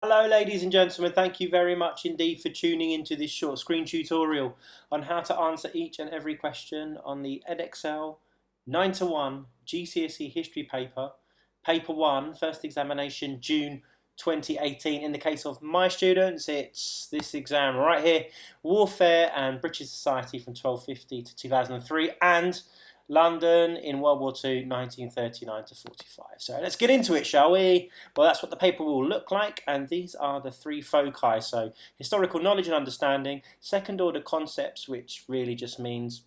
Hello ladies and gentlemen, thank you very much indeed for tuning into this short screen tutorial on how to answer each and every question on the Edexcel 9 to 1 GCSE history paper, paper 1, first examination June 2018. In the case of my students, it's this exam right here, Warfare and British Society from 1250 to 2003 and London in World War II, 1939 to 45. So let's get into it, shall we? Well, that's what the paper will look like, and these are the three foci. So historical knowledge and understanding, second order concepts, which really just means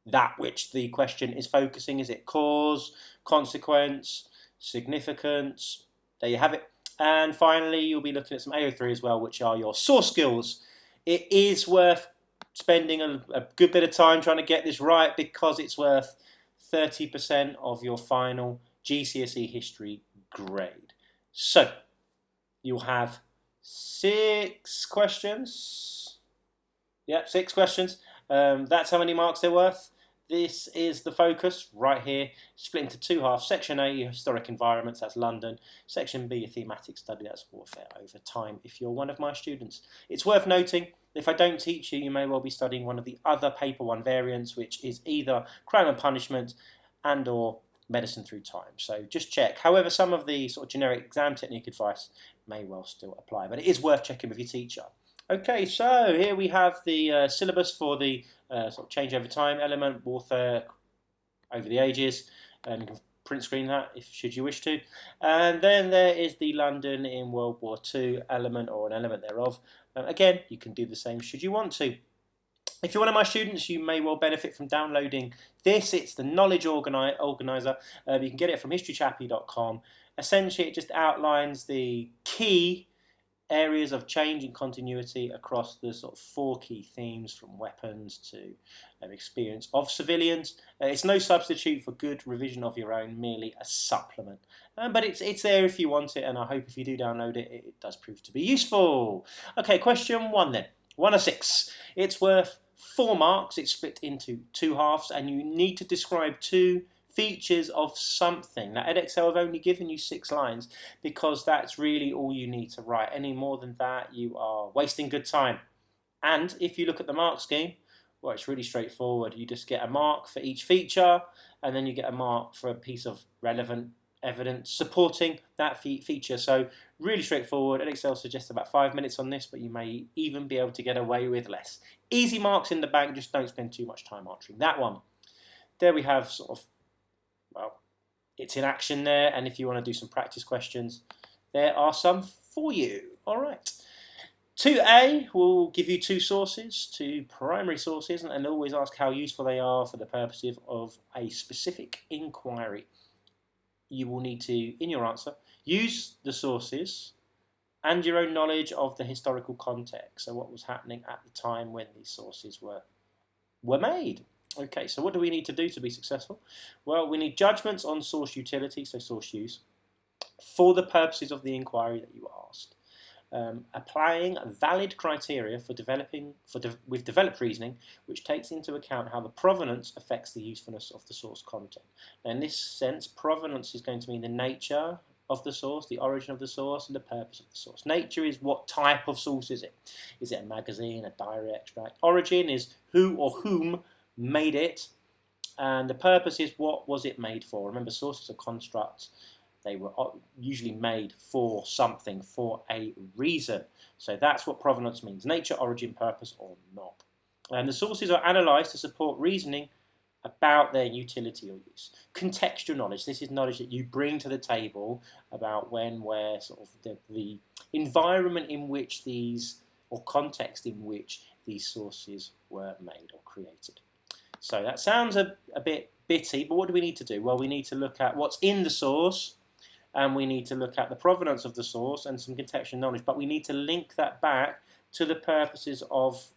that which the question is focusing. Is it cause, consequence, significance? There you have it. And finally, you'll be looking at some AO3 as well, which are your source skills. It is worth spending a good bit of time trying to get this right because it's worth 30% of your final GCSE history grade. So you'll have 6 questions. Yep, 6 questions. That's how many marks they're worth. This is the focus right here, split into 2 halves. Section A, your historic environments, that's London. Section B, your thematic study, that's warfare over time, if you're one of my students. It's worth noting, if I don't teach you, you may well be studying one of the other paper 1 variants, which is either crime and punishment and or medicine through time. So just check. However, some of the sort of generic exam technique advice may well still apply, but it is worth checking with your teacher. Okay, so here we have the syllabus for the sort of change over time element, warfare over the ages. You can print screen that if should you wish to. And then there is the London in World War II element or an element thereof. Again, you can do the same should you want to. If you're one of my students, you may well benefit from downloading this. It's the Knowledge Organizer. You can get it from historychappy.com. Essentially, it just outlines the key areas of change and continuity across the sort of 4 key themes, from weapons to experience of civilians. It's no substitute for good revision of your own, merely a supplement. But it's there if you want it, and I hope if you do download it, it does prove to be useful. Okay, question 1 then. 1 of 6. It's worth 4 marks. It's split into 2 halves, and you need to describe 2 features of something. Now, Edexcel have only given you 6 lines because that's really all you need to write. Any more than that, you are wasting good time. And if you look at the mark scheme, well, it's really straightforward. You just get a mark for each feature, and then you get a mark for a piece of relevant evidence supporting that feature. So really straightforward. Edexcel suggests about 5 minutes on this, but you may even be able to get away with less. Easy marks in the bank, just don't spend too much time answering that one. There we have sort of, well, it's in action there, and if you want to do some practice questions, there are some for you. All right. 2A will give you 2 sources, 2 primary sources, and always ask how useful they are for the purposes of a specific inquiry. You will need to, in your answer, use the sources and your own knowledge of the historical context, so what was happening at the time when these sources were made. Okay, so what do we need to do to be successful? Well, we need judgments on source utility, so source use, for the purposes of the inquiry that you asked. Applying valid criteria for with developed reasoning, which takes into account how the provenance affects the usefulness of the source content. Now, in this sense, provenance is going to mean the nature of the source, the origin of the source, and the purpose of the source. Nature is what type of source is it? Is it a magazine, a diary extract? Origin is who or whom made it, and the purpose is what was it made for. Remember, sources are constructs. They were usually made for something, for a reason. So that's what provenance means: nature, origin, purpose, or not. And the sources are analysed to support reasoning about their utility or use. Contextual knowledge: this is knowledge that you bring to the table about when, where, sort of the environment in which these, or context in which these sources were made or created. So that sounds a bit bitty, but what do we need to do? Well, we need to look at what's in the source, and we need to look at the provenance of the source and some contextual knowledge, but we need to link that back to the purposes of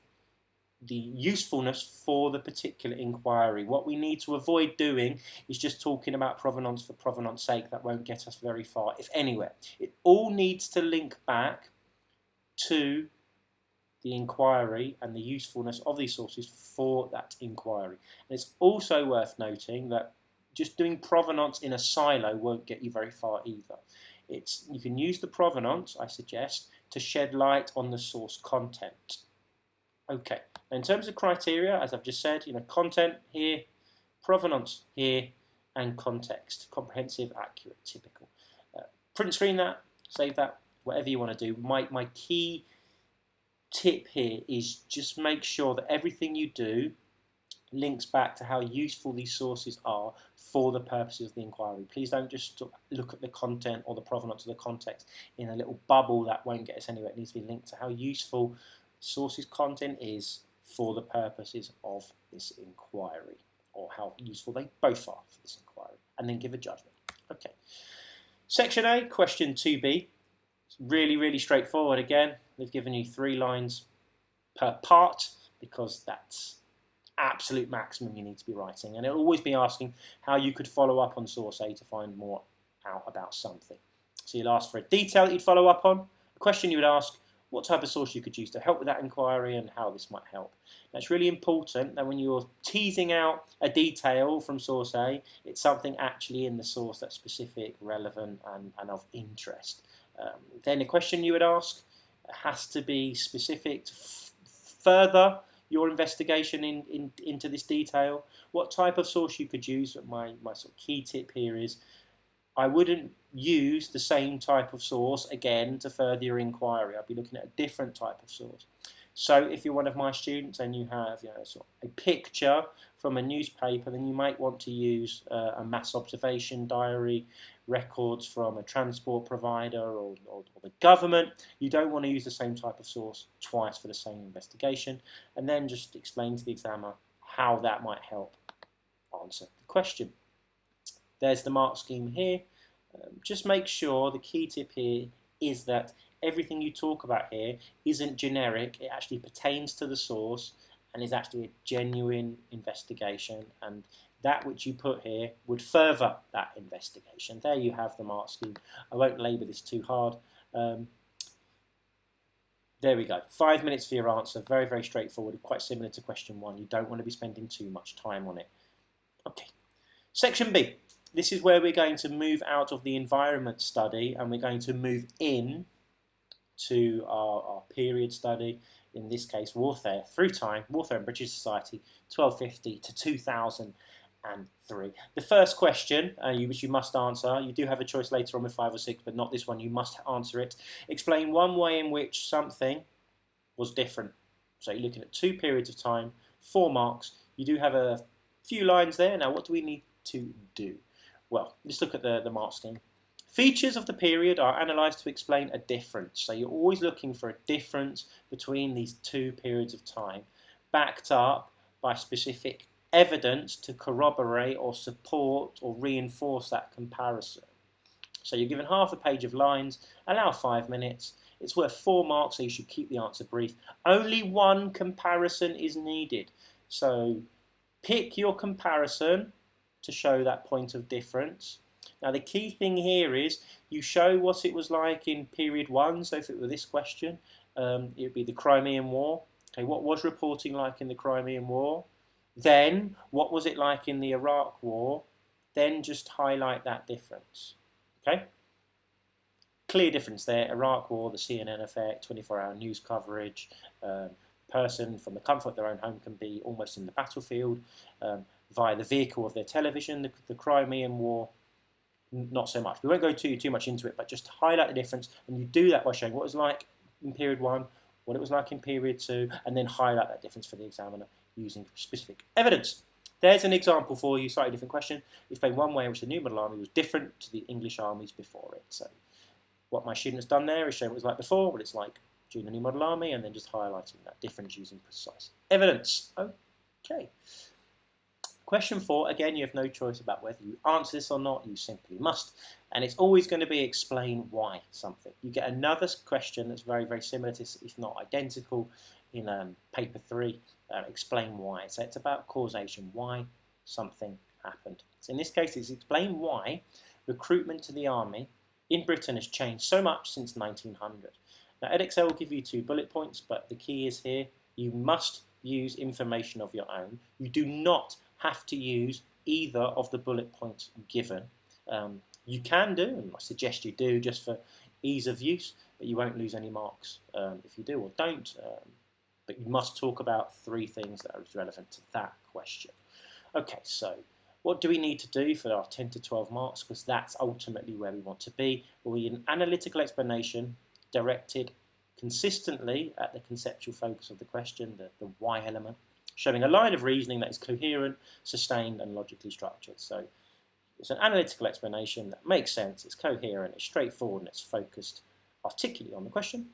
the usefulness for the particular inquiry. What we need to avoid doing is just talking about provenance for provenance sake. That won't get us very far, if anywhere. It all needs to link back to the inquiry and the usefulness of these sources for that inquiry. And it's also worth noting that just doing provenance in a silo won't get you very far either. You can use the provenance, I suggest, to shed light on the source content. Okay, in terms of criteria, as I've just said, content here, provenance here, and context. Comprehensive, accurate, typical. Print screen that, save that, whatever you want to do. My key tip here is just make sure that everything you do links back to how useful these sources are for the purposes of the inquiry. Please don't just look at the content or the provenance of the context in a little bubble. That won't get us anywhere. It needs to be linked to how useful sources content is for the purposes of this inquiry, or how useful they both are for this inquiry, and then give a judgment. Okay. Section A, question 2B. It's really straightforward. Again, they've given you 3 lines per part because that's absolute maximum you need to be writing, and it'll always be asking how you could follow up on source A to find more out about something. So you'll ask for a detail that you'd follow up on, a question you would ask, what type of source you could use to help with that inquiry, and how this might help. Now, it's really important that when you're teasing out a detail from source A, it's something actually in the source that's specific, relevant, and of interest. Then the question you would ask has to be specific to further your investigation into this detail. What type of source you could use. My sort of key tip here is I wouldn't use the same type of source again to further your inquiry. I'd be looking at a different type of source. So if you're one of my students and you have sort of a picture from a newspaper, then you might want to use a mass observation diary, records from a transport provider or the government. You don't want to use the same type of source twice for the same investigation, and then just explain to the examiner how that might help answer the question. There's the mark scheme here. Just make sure the key tip here is that everything you talk about here isn't generic. It actually pertains to the source and is actually a genuine investigation, and that which you put here would further that investigation. There you have the mark scheme. I won't labour this too hard. There we go. 5 minutes for your answer. Very straightforward. Quite similar to question 1. You don't want to be spending too much time on it. Okay. Section B. This is where we're going to move out of the environment study and we're going to move in to our period study, in this case warfare through time, warfare in British society, 1250 to 2003. The first question, which you must answer, you do have a choice later on with 5 or 6, but not this one, you must answer it. Explain one way in which something was different. So you're looking at 2 periods of time, 4 marks. You do have a few lines there. Now what do we need to do? Well, let's look at the mark scheme. Features of the period are analysed to explain a difference. So you're always looking for a difference between these 2 periods of time, backed up by specific evidence to corroborate or support or reinforce that comparison. So you're given half a page of lines, allow 5 minutes. It's worth 4 marks, so you should keep the answer brief. Only 1 comparison is needed. So pick your comparison to show that point of difference. Now the key thing here is you show what it was like in period 1. So if it were this question, it would be the Crimean War. Okay, what was reporting like in the Crimean War? Then what was it like in the Iraq War? Then just highlight that difference. Okay? Clear difference there. Iraq War, the CNN effect, 24-hour news coverage. Person from the comfort of their own home can be almost in the battlefield via the vehicle of their television. The Crimean War, not so much. We won't go too much into it, but just highlight the difference, and you do that by showing what it was like in period 1, what it was like in period 2, and then highlight that difference for the examiner using specific evidence. There's an example for you, slightly different question. Explain one way in which the New Model Army was different to the English armies before it. So what my student has done there is show what it was like before, what it's like during the New Model Army, and then just highlighting that difference using precise evidence. Okay. Question 4, again, you have no choice about whether you answer this or not, you simply must. And it's always going to be explain why something. You get another question that's very similar to, if not identical, in paper 3, explain why. So it's about causation, why something happened. So in this case, it's explain why recruitment to the army in Britain has changed so much since 1900. Now, Edexcel will give you 2 bullet points, but the key is here, you must use information of your own. You do not have to use either of the bullet points given. You can do, and I suggest you do, just for ease of use, but you won't lose any marks if you do or don't. But you must talk about 3 things that are relevant to that question. Okay, so what do we need to do for our 10 to 12 marks? Because that's ultimately where we want to be. We need an analytical explanation directed consistently at the conceptual focus of the question, the why element, showing a line of reasoning that is coherent, sustained, and logically structured. So it's an analytical explanation that makes sense, it's coherent, it's straightforward, and it's focused articulately on the question.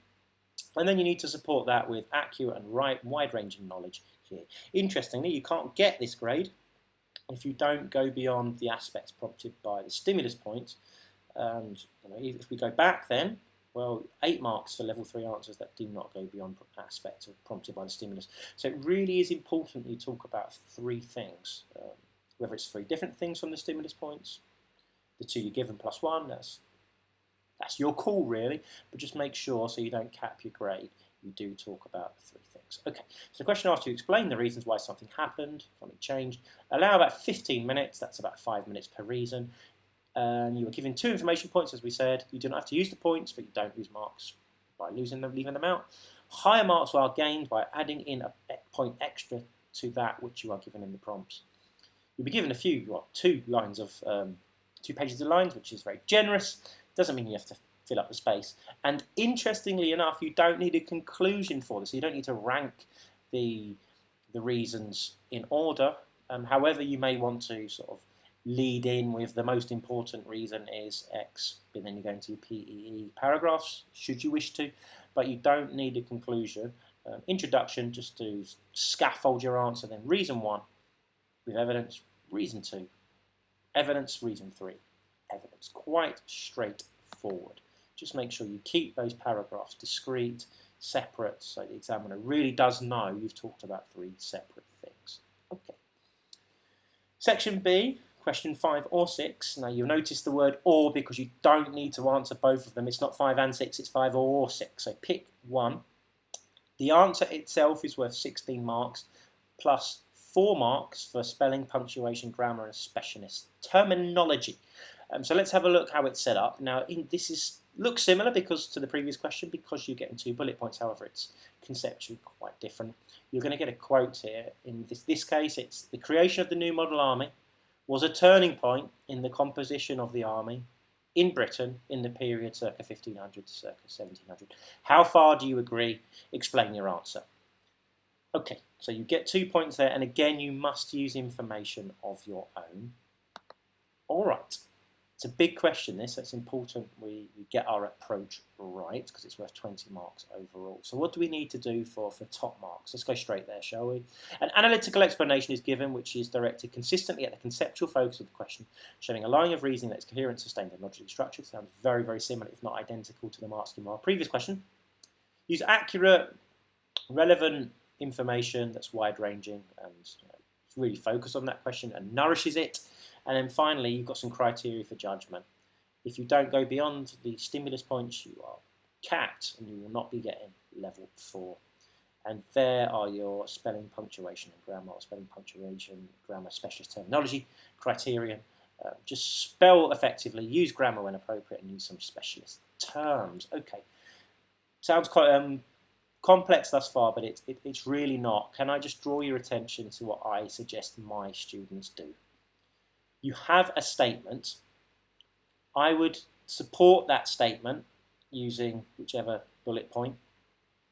And then you need to support that with accurate and wide-ranging knowledge here. Interestingly, you can't get this grade if you don't go beyond the aspects prompted by the stimulus points. And if we go back then, well, 8 marks for level 3 answers that do not go beyond aspects prompted by the stimulus. So it really is important you talk about 3 things, whether it's 3 different things from the stimulus points, the 2 you're given plus 1, that's your call really, but just make sure so you don't cap your grade, you do talk about the 3 things. Okay, so the question asks you to explain the reasons why something happened, something changed. Allow about 15 minutes, that's about 5 minutes per reason. And you were given 2 information points, as we said. You do not have to use the points, but you don't lose marks by leaving them out. Higher marks are gained by adding in a point extra to that which you are given in the prompts. You'll be given 2 lines of 2 pages of lines, which is very generous. Doesn't mean you have to fill up the space. And interestingly enough, you don't need a conclusion for this. So you don't need to rank the reasons in order. However, you may want to sort of lead in with the most important reason is X, but then you go into your PEE paragraphs, should you wish to, but you don't need a conclusion. Introduction, just to scaffold your answer, then reason 1 with evidence, reason 2, evidence, reason 3, evidence. Quite straightforward. Just make sure you keep those paragraphs discrete, separate, so the examiner really does know you've talked about 3 separate things. Okay. Section B, question 5 or 6. Now you'll notice the word or because you don't need to answer both of them. It's not 5 and 6, it's 5 or 6. So pick one. The answer itself is worth 16 marks plus 4 marks for spelling, punctuation, grammar, and specialist terminology. So let's have a look how it's set up. Now this looks similar to the previous question because you're getting 2 bullet points. However, it's conceptually quite different. You're going to get a quote here. In this case, it's the creation of the new model army was a turning point in the composition of the army in Britain in the period circa 1500 to circa 1700. How far do you agree? Explain your answer. Okay, so you get 2 points there, and again, you must use information of your own. All right. It's a big question, this, so it's important we get our approach right because it's worth 20 marks overall. So what do we need to do for top marks? Let's go straight there, shall we? An analytical explanation is given which is directed consistently at the conceptual focus of the question, showing a line of reasoning that is coherent, sustained, and logically structured. Sounds very, very similar, if not identical, to the marks given in our previous question. Use accurate, relevant information that's wide-ranging and really focus on that question and nourishes it. And then finally, you've got some criteria for judgment. If you don't go beyond the stimulus points, you are capped and you will not be getting level 4. And there are your spelling, punctuation, and grammar, or spelling, punctuation, grammar, specialist terminology criteria. Just spell effectively, use grammar when appropriate, and use some specialist terms. Okay, sounds quite complex thus far, but it's really not. Can I just draw your attention to what I suggest my students do? You have a statement. I would support that statement using whichever bullet point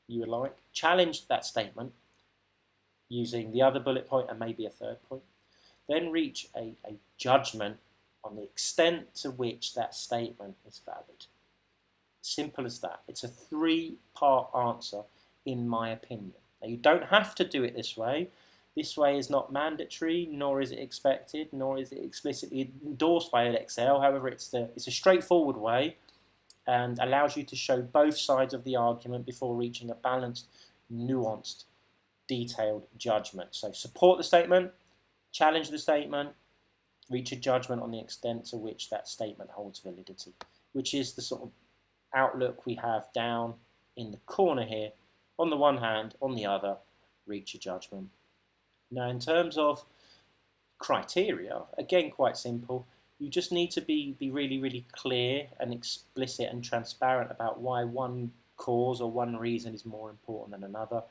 you would like. Challenge that statement using the other bullet point and maybe a third point. Then reach a judgment on the extent to which that statement is valid. Simple as that. It's a 3-part answer, in my opinion. Now, you don't have to do it this way. This way is not mandatory, nor is it expected, nor is it explicitly endorsed by Edexcel. However, it's a straightforward way and allows you to show both sides of the argument before reaching a balanced, nuanced, detailed judgment. So support the statement, challenge the statement, reach a judgment on the extent to which that statement holds validity, which is the sort of outlook we have down in the corner here. On the one hand, on the other, reach a judgment. Now, in terms of criteria, again, quite simple. You just need to be really, really clear and explicit and transparent about why one cause or one reason is more important than another.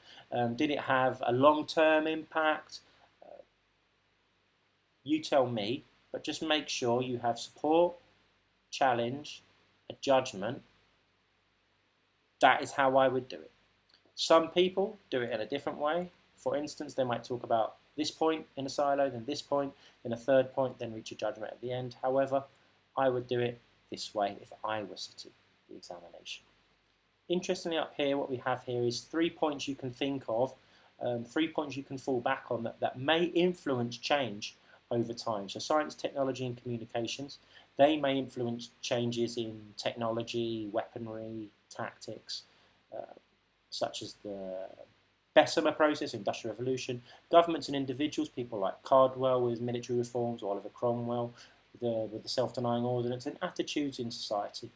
Did it have a long-term impact? You tell me, but just make sure you have support, challenge, a judgment. That is how I would do it. Some people do it in a different way. For instance, they might talk about this point in a silo, then this point, then a third point, then reach a judgment at the end. However, I would do it this way if I were sitting the examination. Interestingly, up here, what we have here is 3 points you can think of, 3 points you can fall back on that may influence change over time. So science, technology and communications, they may influence changes in technology, weaponry, tactics, such as the Bessemer process, Industrial Revolution. Governments and individuals, people like Cardwell with military reforms, or Oliver Cromwell with the self-denying ordinance, and attitudes in society.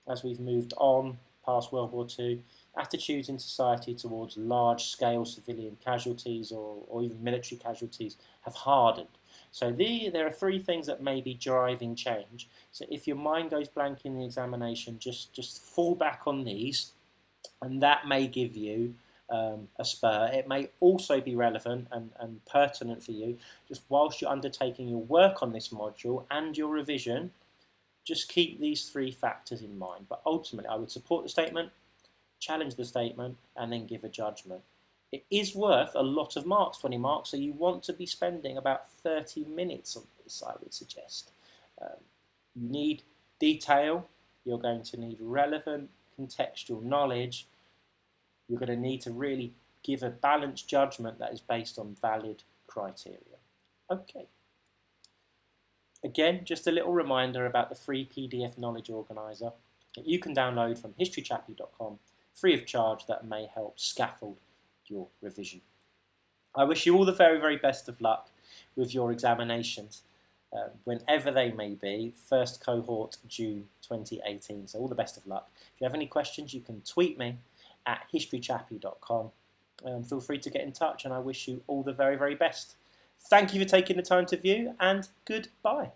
As we've moved on past World War II, attitudes in society towards large-scale civilian casualties or even military casualties have hardened. So there are 3 things that may be driving change. So if your mind goes blank in the examination, just fall back on these, and that may give you a spur. It may also be relevant and pertinent for you just whilst you're undertaking your work on this module and your revision. Just keep these 3 factors in mind. But ultimately, I would support the statement, challenge the statement, and then give a judgment. It is worth a lot of marks, 20 marks, so you want to be spending about 30 minutes on this, I would suggest. You need detail. You're going to need relevant contextual knowledge. You're going to need to really give a balanced judgment that is based on valid criteria. Okay. Again, just a little reminder about the free PDF knowledge organizer that you can download from historychappy.com free of charge that may help scaffold your revision. I wish you all the very, very best of luck with your examinations, whenever they may be. First cohort, June 2018. So all the best of luck. If you have any questions, you can tweet me at historychappy.com. Feel free to get in touch, and I wish you all the very, very best. Thank you for taking the time to view, and goodbye.